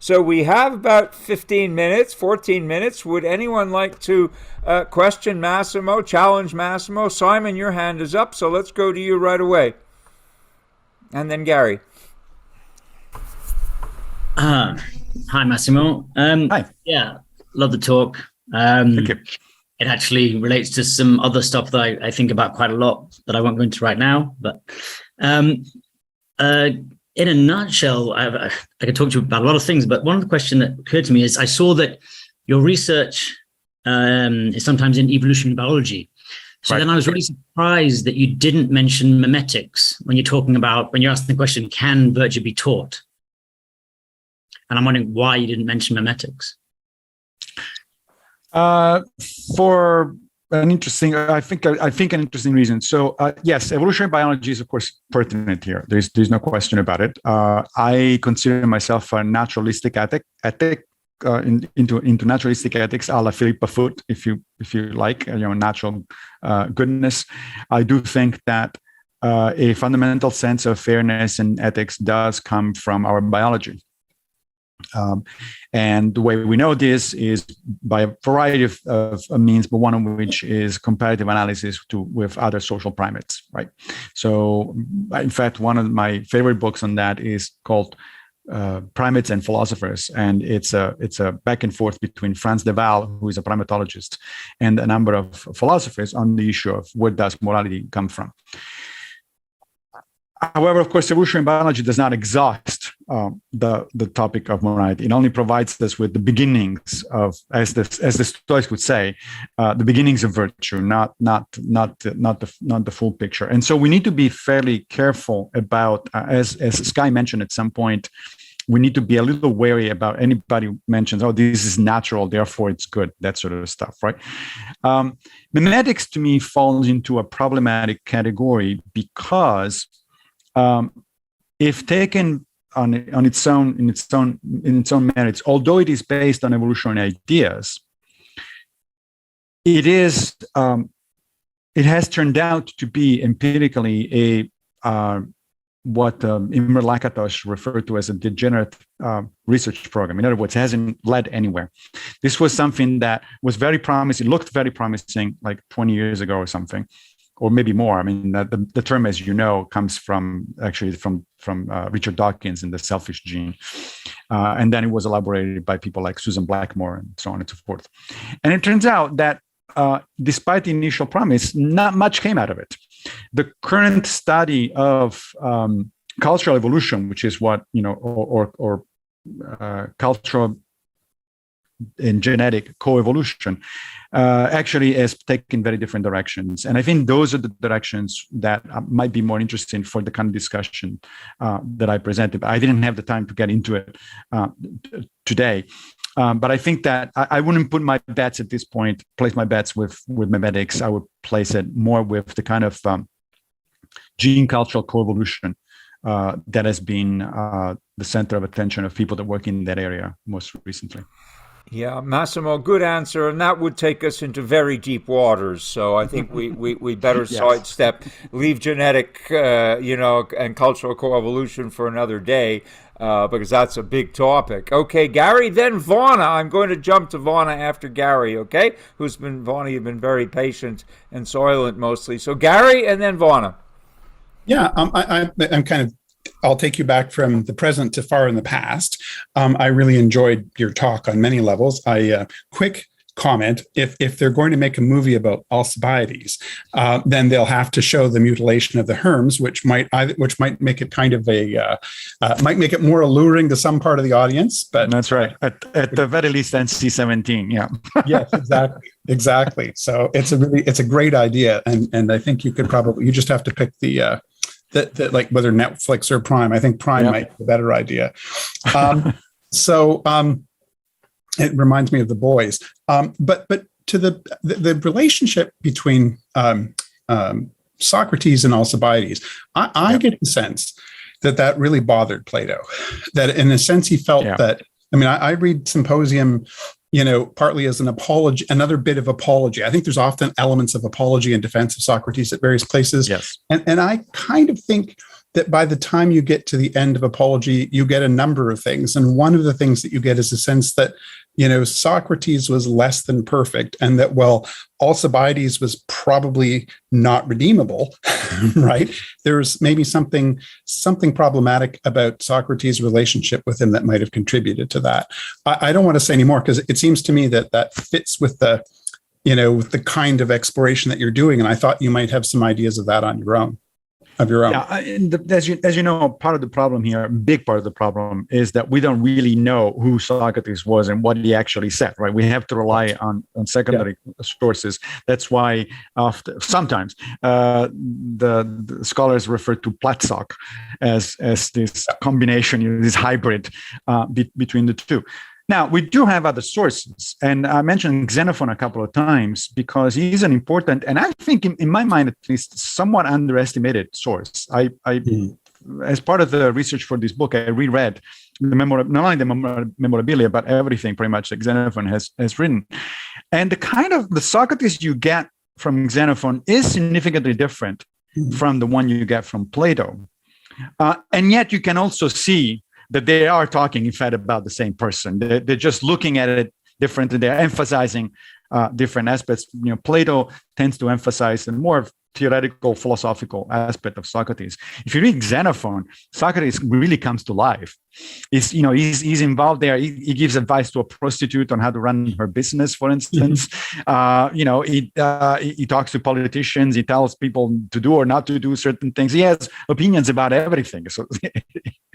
So we have about 15 minutes, 14 minutes. Would anyone like to question Massimo, challenge Massimo? Simon, your hand is up, so let's go to you right away. And then Gary. Hi, Massimo. Hi. Yeah, love the talk. Thank you. It actually relates to some other stuff that I think about quite a lot that I won't go into right now. But in a nutshell, I could talk to you about a lot of things, but one of the questions that occurred to me is I saw that your research is sometimes in evolutionary biology. So then I was really surprised that you didn't mention memetics when you're asking the question, can virtue be taught? And I'm wondering why you didn't mention memetics. For an interesting, I think an interesting reason. So yes, evolutionary biology is of course pertinent here. There's no question about it. I consider myself a naturalistic ethic into naturalistic ethics, a la Philippa Foot, if you like, natural goodness. I do think that a fundamental sense of fairness and ethics does come from our biology. And the way we know this is by a variety of means, but one of which is comparative analysis with other social primates, right? So, in fact, one of my favorite books on that is called Primates and Philosophers, and it's a back and forth between Franz de Waal, who is a primatologist, and a number of philosophers on the issue of where does morality come from. However, of course, evolutionary biology does not exhaust the topic of morality. It only provides us with the beginnings of, as the Stoics would say, the beginnings of virtue, not the full picture. And so we need to be fairly careful about, as Sky mentioned at some point, we need to be a little wary about anybody who mentions, oh, this is natural, therefore it's good, that sort of stuff, right? Memetics to me falls into a problematic category because if taken on its own in its own merits, although it is based on evolutionary ideas, it has turned out to be empirically what Imre Lakatos referred to as a degenerate research program. In other words, it hasn't led anywhere. This was something that was very promising, looked very promising like 20 years ago or something, or maybe more. I mean, the term, as you know, comes from Richard Dawkins and the selfish gene. And then it was elaborated by people like Susan Blackmore and so on and so forth. And it turns out that despite the initial promise, not much came out of it. The current study of cultural evolution, which is what, or cultural and genetic coevolution, actually has taken very different directions. And I think those are the directions that might be more interesting for the kind of discussion that I presented. I didn't have the time to get into it today. But I think that I wouldn't put my bets at this point, place my bets with memetics. I would place it more with the kind of gene cultural coevolution that has been the center of attention of people that work in that area most recently. Yeah, Massimo, good answer, and that would take us into very deep waters. So I think we better sidestep, leave genetic, and cultural coevolution for another day, because that's a big topic. Okay, Gary, then Vana. I'm going to jump to Vana after Gary. Okay, Vana, you've been very patient and silent mostly. So Gary, and then Vana. Yeah, I'm kind of. I'll take you back from the present to far in the past. I really enjoyed your talk on many levels. Quick comment: if they're going to make a movie about Alcibiades, then they'll have to show the mutilation of the Herms, which might make it kind of might make it more alluring to some part of the audience. But that's right. At the very least, NC-17. Yeah. Yes, exactly. So it's a great idea, and I think you just have to pick the. That like whether Netflix or Prime. I think Prime might be a better idea. So it reminds me of The Boys. But to the relationship between Socrates and Alcibiades, I get the sense that really bothered Plato. That in a sense he felt that. I mean, I read Symposium, partly as an apology, another bit of apology. I think there's often elements of apology and defense of Socrates at various places. Yes. And I kind of think that by the time you get to the end of Apology, you get a number of things. And one of the things that you get is a sense that, Socrates was less than perfect, and that, well, Alcibiades was probably not redeemable, right? There's maybe something problematic about Socrates' relationship with him that might have contributed to that. I don't want to say any more, because it seems to me that fits with the, with the kind of exploration that you're doing. And I thought you might have some ideas of that on your own. Yeah, as you know, part of the problem here, a big part of the problem, is that we don't really know who Socrates was and what he actually said, right? We have to rely on secondary sources. That's why sometimes the scholars refer to Platsoc as this combination, this hybrid between the two. Now, we do have other sources, and I mentioned Xenophon a couple of times because he's an important, and I think in my mind at least, somewhat underestimated source. As part of the research for this book, I reread not only the memorabilia, but everything pretty much that Xenophon has written. And the Socrates you get from Xenophon is significantly different from the one you get from Plato. And yet you can also see that they are talking, in fact, about the same person. They're just looking at it differently. They're emphasizing different aspects. Plato tends to emphasize the more theoretical, philosophical aspect of Socrates. If you read Xenophon, Socrates really comes to life. He's involved there. He gives advice to a prostitute on how to run her business, for instance. He talks to politicians. He tells people to do or not to do certain things. He has opinions about everything, so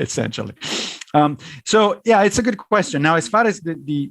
essentially. It's a good question. Now, as far as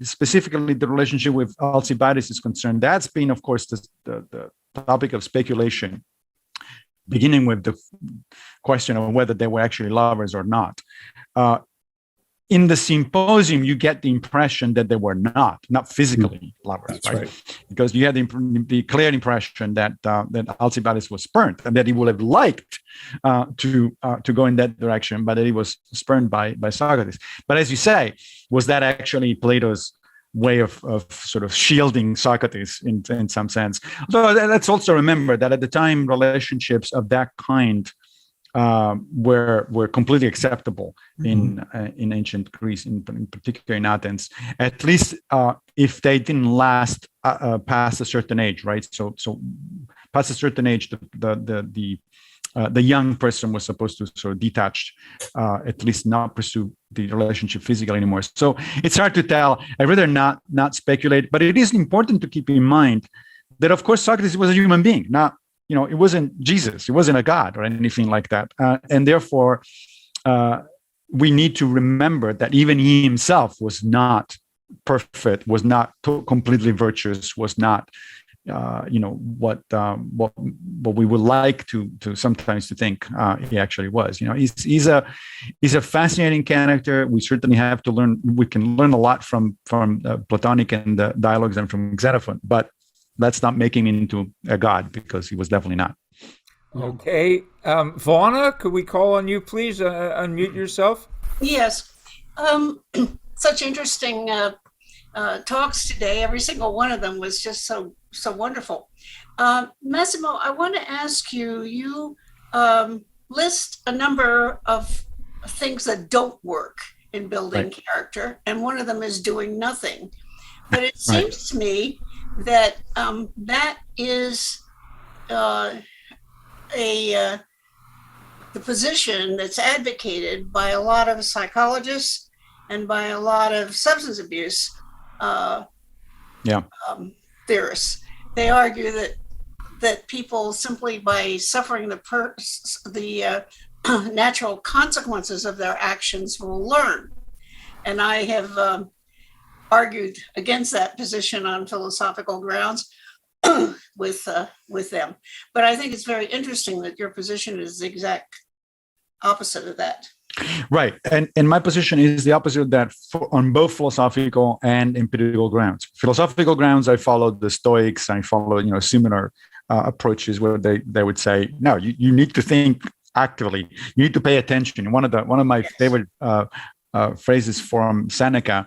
specifically the relationship with Alcibiades is concerned, that's been, of course, the topic of speculation, beginning with the question of whether they were actually lovers or not. In the symposium, you get the impression that they were not physically lovers, right? Because you had the clear impression that Alcibiades was spurned, and that he would have liked to go in that direction, but that he was spurned by Socrates. But as you say, was that actually Plato's way of sort of shielding Socrates in some sense? So let's also remember that at the time, relationships of that kind were completely acceptable in ancient Greece, in particular in Athens, at least if they didn't last past a certain age, right? So past a certain age, the young person was supposed to sort of detach, at least not pursue the relationship physically anymore. So it's hard to tell. I'd rather not speculate, but it is important to keep in mind that, of course, Socrates was a human being, not, it wasn't Jesus, it wasn't a god or anything like that. And therefore, we need to remember that even he himself was not perfect, was not completely virtuous, was not what we would like to sometimes to think he actually was. He's a fascinating character. We certainly have to learn. We can learn a lot from Platonic and the dialogues and from Xenophon, but let's not make him into a god, because he was definitely not. Okay, Vaughan, could we call on you, please? Unmute yourself. Yes, such interesting talks today. Every single one of them was just so wonderful. Massimo, I want to ask you, you list a number of things that don't work in building character, and one of them is doing nothing. But it seems to me that that is the position that's advocated by a lot of psychologists and by a lot of substance abuse theorists. They argue that people, simply by suffering the natural consequences of their actions, will learn. And I have argued against that position on philosophical grounds with them. But I think it's very interesting that your position is the exact opposite of that. Right. And my position is the opposite of that on both philosophical and empirical grounds. Philosophical grounds, I follow the Stoics. I follow, similar approaches where they would say, no, you need to think actively. You need to pay attention. One of my favorite phrases from Seneca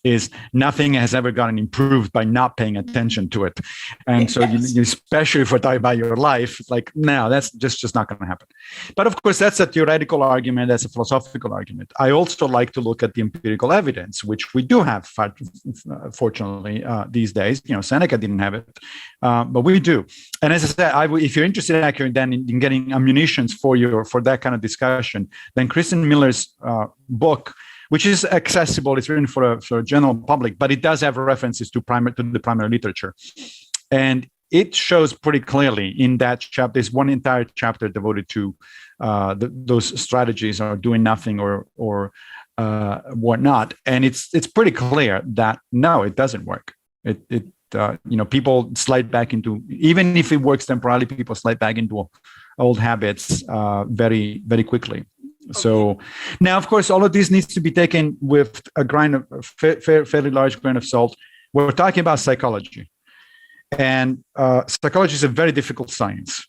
is nothing has ever gotten improved by not paying attention to it. And so you especially if we're talking about your life, it's like, no, that's just not going to happen. But of course, that's a theoretical argument. That's a philosophical argument. I also like to look at the empirical evidence, which we do have, fortunately, these days. Seneca didn't have it, but we do. And as I said, if you're interested actually then in getting ammunitions for that kind of discussion, then Kristen Miller's book, which is accessible, it's written for a general public, but it does have references to the primary literature. And it shows pretty clearly in that chapter, there's one entire chapter devoted to those strategies or doing nothing or whatnot. And it's pretty clear that no, it doesn't work. People slide back into, even if it works temporarily, people slide back into old habits very, very quickly. So now, of course, all of this needs to be taken with a fairly large grain of salt. We're talking about psychology, and psychology is a very difficult science.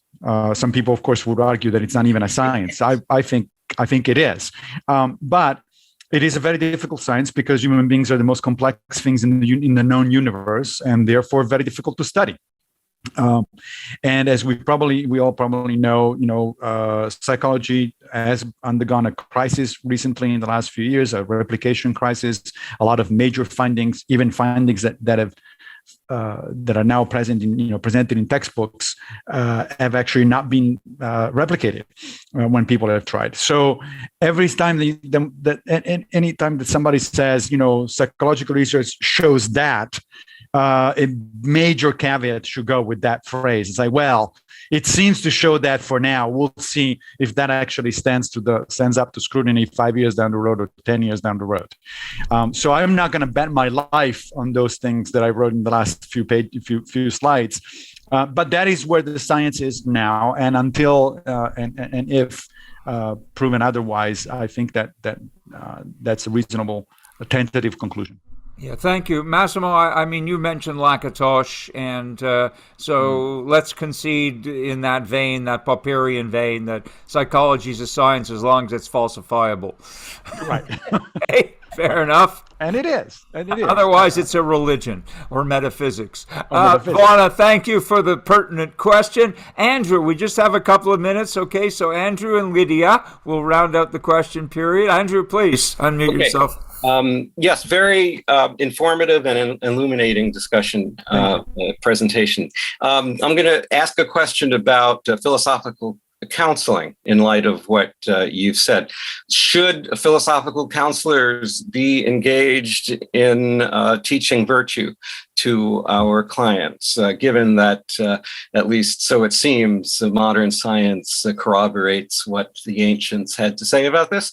Some people, of course, would argue that it's not even a science. I think it is, but it is a very difficult science because human beings are the most complex things in the known universe, and therefore very difficult to study. And as we all probably know, psychology has undergone a crisis recently in the last few years, a replication crisis. A lot of major findings, even findings that are now presented in textbooks, have actually not been replicated when people have tried. So every time any time that somebody says, psychological research shows that, a major caveat should go with that phrase. It's like, well, it seems to show that for now. We'll see if that actually stands up to scrutiny 5 years down the road or 10 years down the road. So I'm not going to bet my life on those things that I wrote in the last few slides. But that is where the science is now, and until and if proven otherwise, I think that's a reasonable tentative conclusion. Yeah, thank you, Massimo. I mean, you mentioned Lakatos, and so let's concede in that vein, that Popperian vein, that psychology is a science as long as it's falsifiable. Right. Okay, fair enough. And it is. Otherwise, it's a religion or metaphysics. Vana, thank you for the pertinent question. Andrew, we just have a couple of minutes, okay? So Andrew and Lydia will round out the question period. Andrew, please unmute yourself. Yes, very informative and illuminating discussion presentation. I'm going to ask a question about philosophical counseling in light of what you've said. Should philosophical counselors be engaged in teaching virtue to our clients, given that, at least so it seems, modern science corroborates what the ancients had to say about this?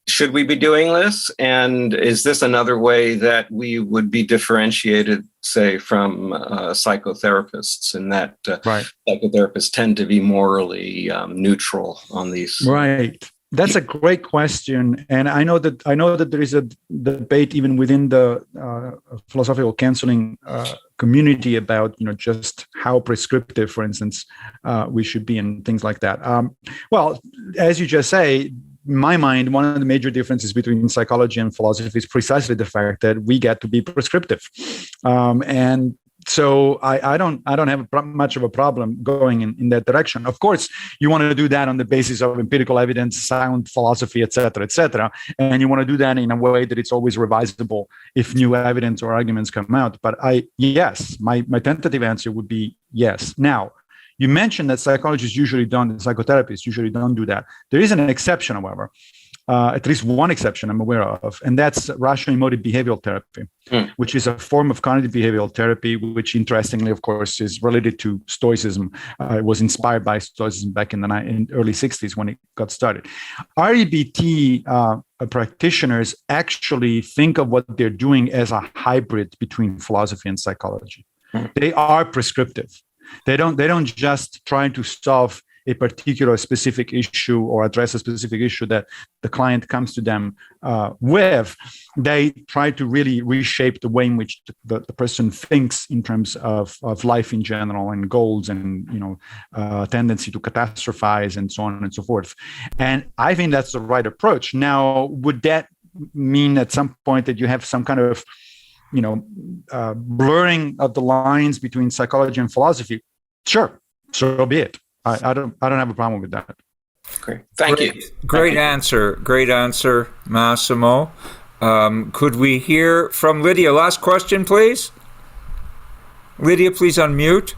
Should we be doing this? And is this another way that we would be differentiated, say, from psychotherapists, in that psychotherapists tend to be morally neutral on these? Right. That's a great question. And I know that there is a debate even within the philosophical counseling community about, just how prescriptive, for instance, we should be and things like that. Well, as you just say, in my mind, one of the major differences between psychology and philosophy is precisely the fact that we get to be prescriptive, and so I don't have much of a problem going in that direction. Of course, you want to do that on the basis of empirical evidence, sound philosophy, et cetera, and you want to do that in a way that it's always revisable if new evidence or arguments come out. But my tentative answer would be yes. Now, you mentioned that psychologists usually don't, psychotherapists usually don't do that. There is an exception, however, at least one exception I'm aware of, and that's rational emotive behavioral therapy, which is a form of cognitive behavioral therapy, which interestingly, of course, is related to Stoicism. It was inspired by Stoicism back in the early 60s when it got started. REBT practitioners actually think of what they're doing as a hybrid between philosophy and psychology. They are prescriptive. They don't just try to solve a particular specific issue or address a specific issue that the client comes to them with, they try to really reshape the way in which the person thinks in terms of life in general and goals and, tendency to catastrophize and so on and so forth. And I think that's the right approach. Now, would that mean at some point that you have some kind of blurring of the lines between psychology and philosophy? Sure, so be it. I don't have a problem with that. Great, thank you. Great answer, Massimo. Could we hear from Lydia? Last question, please. Lydia, please unmute.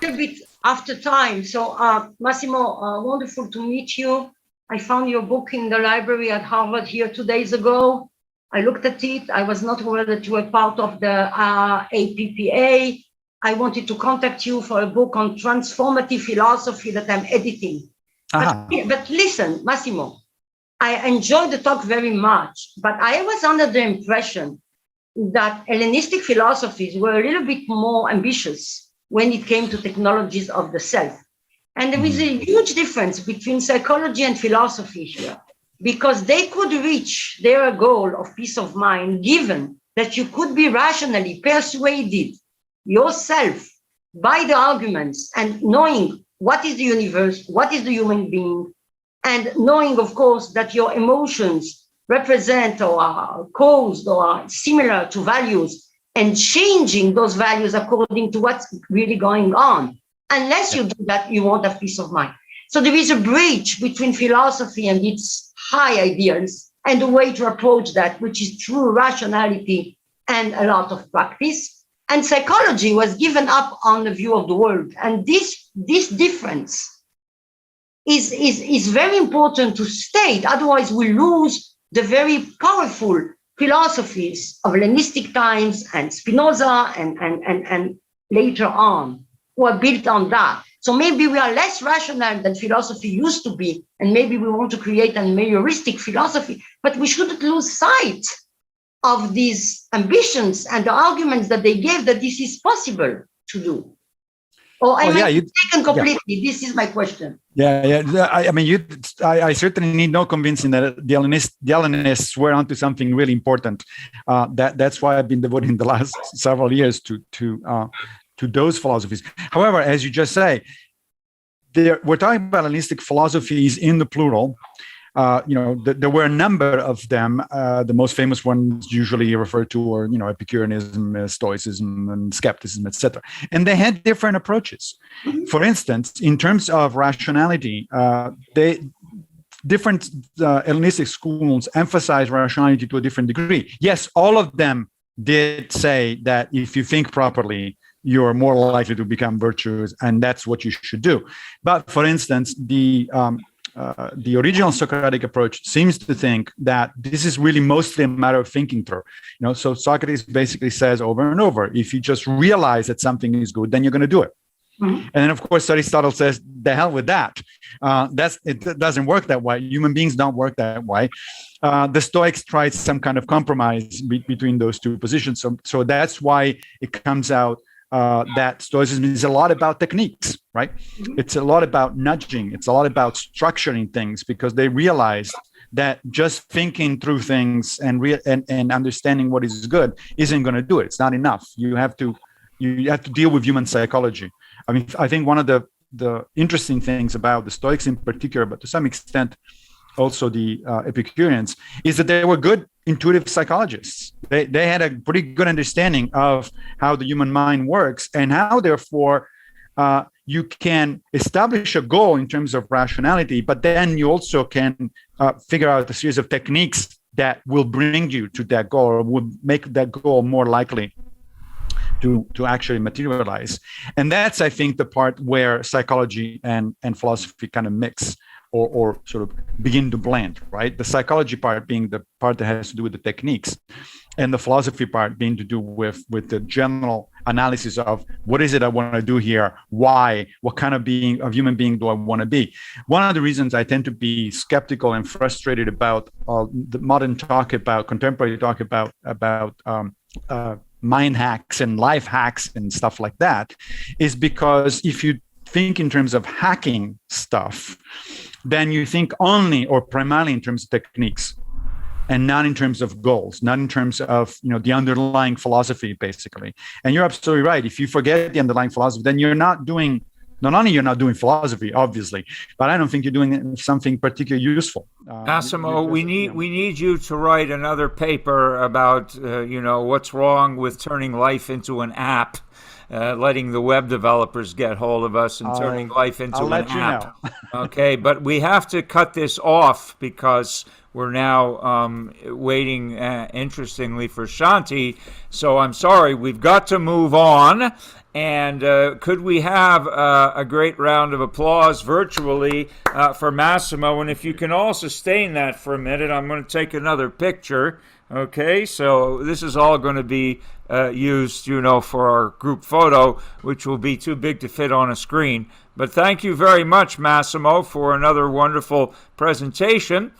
A bit after time. So, Massimo, wonderful to meet you. I found your book in the library at Harvard here 2 days ago. I looked at it. I was not aware that you were part of the APPA. I wanted to contact you for a book on transformative philosophy that I'm editing. But listen, Massimo, I enjoyed the talk very much, but I was under the impression that Hellenistic philosophies were a little bit more ambitious when it came to technologies of the self. And there is a huge difference between psychology and philosophy here, because they could reach their goal of peace of mind, given that you could be rationally persuaded yourself by the arguments and knowing what is the universe, what is the human being, and knowing, of course, that your emotions represent or are caused or are similar to values, and changing those values according to what's really going on. Unless you do that, you won't have peace of mind. So there is a bridge between philosophy and its high ideals and the way to approach that, which is true rationality and a lot of practice. And psychology was given up on the view of the world. And this difference is very important to state. Otherwise, we lose the very powerful philosophies of Hellenistic times and Spinoza and later on, who are built on that. So maybe we are less rational than philosophy used to be, and maybe we want to create a meioristic philosophy, but we shouldn't lose sight of these ambitions and the arguments that they gave that this is possible to do. Or am I mistaken completely? Yeah. This is my question. I certainly need no convincing that the Hellenists were onto something really important. That's why I've been devoting the last several years to those philosophies. However, as you just say, we're talking about Hellenistic philosophies in the plural. There were a number of them. The most famous ones usually referred to are, Epicureanism, Stoicism, and Skepticism, etc. And they had different approaches. For instance, in terms of rationality, different Hellenistic schools emphasize rationality to a different degree. Yes, all of them did say that if you think properly, you're more likely to become virtuous, and that's what you should do. But for instance, the original Socratic approach seems to think that this is really mostly a matter of thinking through. So Socrates basically says over and over, if you just realize that something is good, then you're going to do it. And then, of course, Aristotle says, the hell with that. It doesn't work that way. Human beings don't work that way. The Stoics tried some kind of compromise between those two positions. So that's why it comes out that Stoicism is a lot about techniques, right? It's a lot about nudging. It's a lot about structuring things, because they realized that just thinking through things and understanding what is good isn't going to do it. It's not enough. You have to deal with human psychology. I mean, I think one of the interesting things about the Stoics in particular, but to some extent also the Epicureans, is that they were good intuitive psychologists. They had a pretty good understanding of how the human mind works and how, therefore, you can establish a goal in terms of rationality, but then you also can figure out a series of techniques that will bring you to that goal, or will make that goal more likely to actually materialize. And that's, I think, the part where psychology and philosophy kind of mix or sort of begin to blend, right? The psychology part being the part that has to do with the techniques, and the philosophy part being to do with the general analysis of what is it I want to do here, why, what kind of human being do I want to be. One of the reasons I tend to be skeptical and frustrated about the modern talk about, contemporary talk about mind hacks and life hacks and stuff like that, is because if you think in terms of hacking stuff, then you think only or primarily in terms of techniques, and not in terms of goals, not in terms of the underlying philosophy, basically. And you're absolutely right. If you forget the underlying philosophy, then not only you're not doing philosophy, obviously, but I don't think you're doing something particularly useful. Massimo, we need you to write another paper about what's wrong with turning life into an app. Letting the web developers get hold of us and turning life into an app. Okay, but we have to cut this off because we're now waiting, interestingly, for Shanti. So I'm sorry, we've got to move on. And could we have a great round of applause virtually for Massimo? And if you can all sustain that for a minute, I'm going to take another picture. Okay, so this is all going to be used, for our group photo, which will be too big to fit on a screen. But thank you very much, Massimo, for another wonderful presentation.